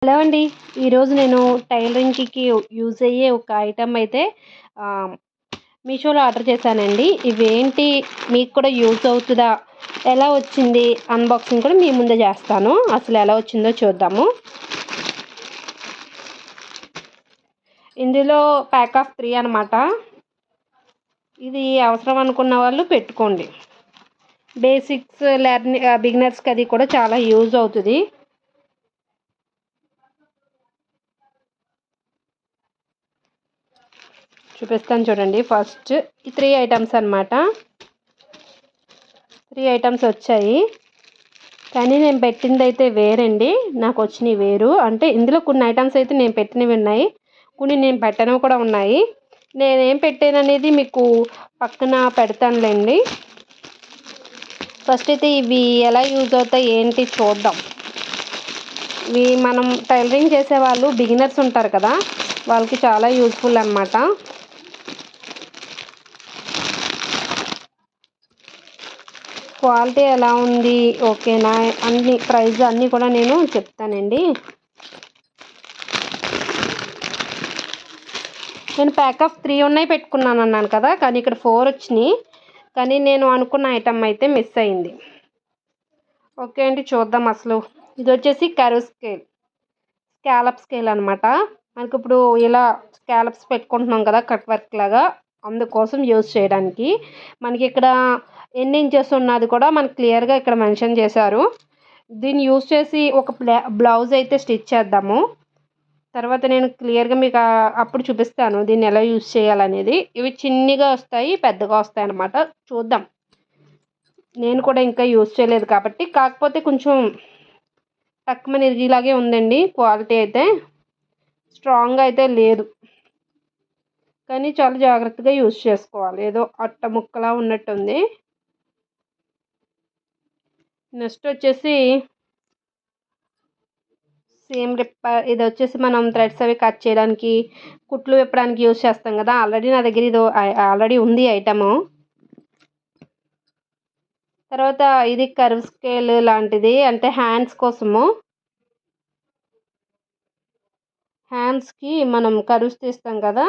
Hello అండి. ఈరోజు నేను టైలరింగ్‌కి యూజ్ అయ్యే ఒక ఐటెమ్ అయితే మీషోలో ఆర్డర్ చేశానండి. ఇవేంటి, మీకు కూడా యూజ్ అవుతుందా, ఎలా వచ్చింది అన్బాక్సింగ్ కూడా మీ ముందే చేస్తాను. అసలు ఎలా వచ్చిందో చూద్దాము. ఇందులో ప్యాక్ ఆఫ్ 3 అనమాట. ఇది అవసరం అనుకున్న వాళ్ళు పెట్టుకోండి. బేసిక్స్ బిగినర్స్కి అది కూడా చాలా యూజ్ అవుతుంది. చూపిస్తాను చూడండి. ఫస్ట్ ఈ 3 ఐటమ్స్ అనమాట. 3 ఐటమ్స్ వచ్చాయి, కానీ నేను పెట్టింది అయితే వేరండి. నాకు వచ్చినవి వేరు. అంటే ఇందులో కొన్ని ఐటమ్స్ అయితే నేను పెట్టినవి ఉన్నాయి, కొన్ని నేను పెట్టనవి కూడా ఉన్నాయి. నేనేం పెట్టాను అనేది మీకు పక్కన పెడతానులేండి. ఫస్ట్ అయితే ఇవి ఎలా యూజ్ అవుతాయి ఏంటి చూద్దాం. ఇవి మనం టైలరింగ్ చేసేవాళ్ళు బిగినర్స్ ఉంటారు కదా, వాళ్ళకి చాలా యూజ్ఫుల్ అనమాట. క్వాలిటీ ఎలా ఉంది, ఓకేనా, అన్ని ప్రైస్ అన్నీ కూడా నేను చెప్తానండి. నేను ప్యాక్ ఆఫ్ 3 ఉన్నాయి పెట్టుకున్నాను అన్నాను కదా, కానీ ఇక్కడ 4 వచ్చినాయి. కానీ నేను అనుకున్న ఐటమ్ అయితే మిస్ అయింది. ఓకే అండి, చూద్దాం అసలు. ఇది వచ్చేసి కర్వ్ స్కాలప్ స్కేల్ అనమాట. మనకి ఇప్పుడు ఇలా స్కాలప్స్ పెట్టుకుంటున్నాం కదా కట్ వర్క్ లాగా, అందుకోసం యూజ్ చేయడానికి. మనకి ఇక్కడ ఎన్ని ఇంచెస్ ఉన్నది కూడా మనకి క్లియర్గా ఇక్కడ మెన్షన్ చేశారు. దీన్ని యూజ్ చేసి ఒక బ్లౌజ్ అయితే స్టిచ్ చేద్దాము. తర్వాత నేను క్లియర్గా మీకు అప్పుడు చూపిస్తాను దీన్ని ఎలా యూజ్ చేయాలనేది. ఇవి చిన్నగా వస్తాయి, పెద్దగా వస్తాయి అన్నమాట. చూద్దాం. నేను కూడా ఇంకా యూజ్ చేయలేదు కాబట్టి, కాకపోతే కొంచెం తక్కువ ఇరిగేలాగే ఉందండి. క్వాలిటీ అయితే స్ట్రాంగ్ అయితే లేదు, కానీ చాలా జాగ్రత్తగా యూజ్ చేసుకోవాలి. ఏదో అట్ట ముక్కలా ఉన్నట్టుంది. నెక్స్ట్ వచ్చేసి సేమ్ ఇది వచ్చేసి మనం థ్రెడ్స్ అవి కట్ చేయడానికి, కుట్లు విప్పడానికి యూజ్ చేస్తాం కదా. ఆల్రెడీ నా దగ్గర ఇది ఆల్రెడీ ఉంది ఐటము. తర్వాత ఇది కర్వ్ స్కేల్ లాంటిది, అంటే హ్యాండ్స్ కోసము. హ్యాండ్స్కి మనం కర్వ్స్ తీస్తాం కదా,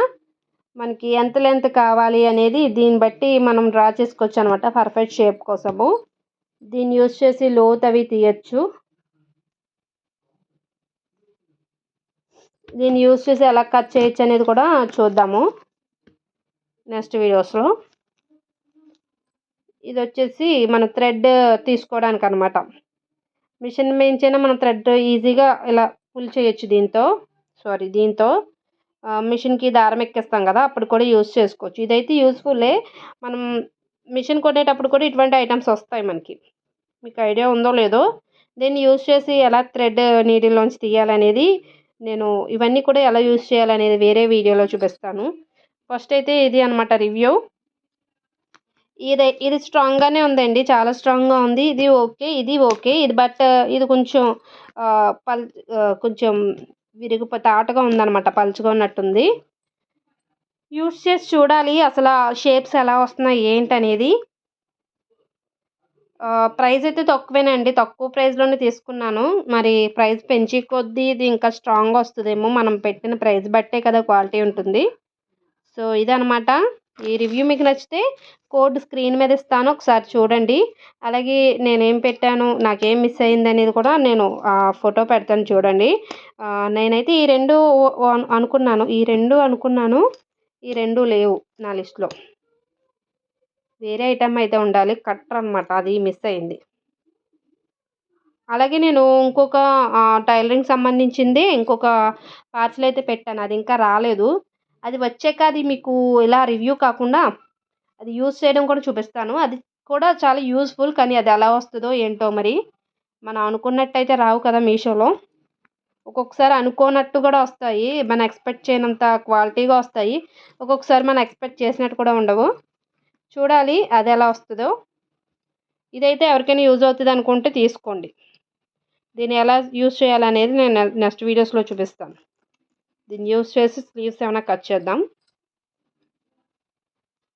మనకి ఎంత లెంత్ కావాలి అనేది దీన్ని బట్టి మనం డ్రా చేసుకోవచ్చు అనమాట, పర్ఫెక్ట్ షేప్ కోసము. దీన్ని యూజ్ చేసి లోత్ అవి తీయచ్చు. దీన్ని యూజ్ చేసి ఎలా కట్ చేయొచ్చు అనేది కూడా చూద్దాము నెక్స్ట్ వీడియోస్లో. ఇది వచ్చేసి మన థ్రెడ్ తీసుకోవడానికి అనమాట. మిషన్ మించైనా మనం థ్రెడ్ ఈజీగా ఇలా పుల్ చేయొచ్చు దీంతో. మిషన్కి దారం ఎక్కిస్తాం కదా, అప్పుడు కూడా యూజ్ చేసుకోవచ్చు. ఇదైతే యూజ్ఫుల్లే. మనం మిషన్ కొనేటప్పుడు కూడా ఇటువంటి ఐటమ్స్ వస్తాయి మనకి. మీకు ఐడియా ఉందో లేదో. దీన్ని యూజ్ చేసి ఎలా థ్రెడ్ నీడిల్లోంచి తీయాలనేది, నేను ఇవన్నీ కూడా ఎలా యూజ్ చేయాలనేది వేరే వీడియోలో చూపిస్తాను. ఫస్ట్ అయితే ఇది అనమాట రివ్యూ. ఇది స్ట్రాంగ్గానే ఉందండి, చాలా స్ట్రాంగ్గా ఉంది. ఇది ఓకే. ఇది బట్ ఇది కొంచెం కొంచెం తాటగా ఉందన్నమాట, పలుచగా ఉన్నట్టుంది. యూజ్ చేసి చూడాలి అసలు షేప్స్ ఎలా వస్తున్నాయి ఏంటనేది. ప్రైస్ అయితే తక్కువేనండి, తక్కువ ప్రైస్లోనే తీసుకున్నాను. మరి ప్రైస్ పెంచి కొద్దీ ఇది ఇంకా స్ట్రాంగ్ వస్తుందేమో, మనం పెట్టిన ప్రైస్ బట్టే కదా క్వాలిటీ ఉంటుంది. సో ఇదనమాట ఈ రివ్యూ. మీకు నచ్చితే కోడ్ స్క్రీన్ మీద ఇస్తాను, ఒకసారి చూడండి. అలాగే నేనేం పెట్టాను, నాకేం మిస్ అయింది అనేది కూడా నేను ఫోటో పెడతాను చూడండి. నేనైతే ఈ రెండు అనుకున్నాను, ఈ రెండు లేవు నా లిస్ట్లో. వేరే ఐటమ్ అయితే ఉండాలి, కట్టర్ అనమాట, అది మిస్ అయింది. అలాగే నేను ఇంకొక టైలరింగ్ సంబంధించింది ఇంకొక పార్సల్ అయితే పెట్టాను, అది ఇంకా రాలేదు. అది వచ్చాక అది మీకు ఇలా రివ్యూ కాకుండా అది యూజ్ చేయడం కూడా చూపిస్తాను. అది కూడా చాలా యూజ్ఫుల్, కానీ అది ఎలా వస్తుందో ఏంటో మరి. మనం అనుకున్నట్టయితే రావు కదా మీషోలో. ఒక్కొక్కసారి అనుకోనట్టు కూడా వస్తాయి, మనం ఎక్స్పెక్ట్ చేయనంత క్వాలిటీగా వస్తాయి. ఒక్కొక్కసారి మనం ఎక్స్పెక్ట్ చేసినట్టు కూడా ఉండవు. చూడాలి అది ఎలా వస్తుందో. ఇదైతే ఎవరికైనా యూజ్ అవుతుంది అనుకుంటే తీసుకోండి. దీన్ని ఎలా యూజ్ చేయాలనేది నేను నెక్స్ట్ వీడియోస్లో చూపిస్తాను. దీన్ని యూజ్ చేసి స్లీవ్స్ ఏమైనా కట్ చేద్దాం.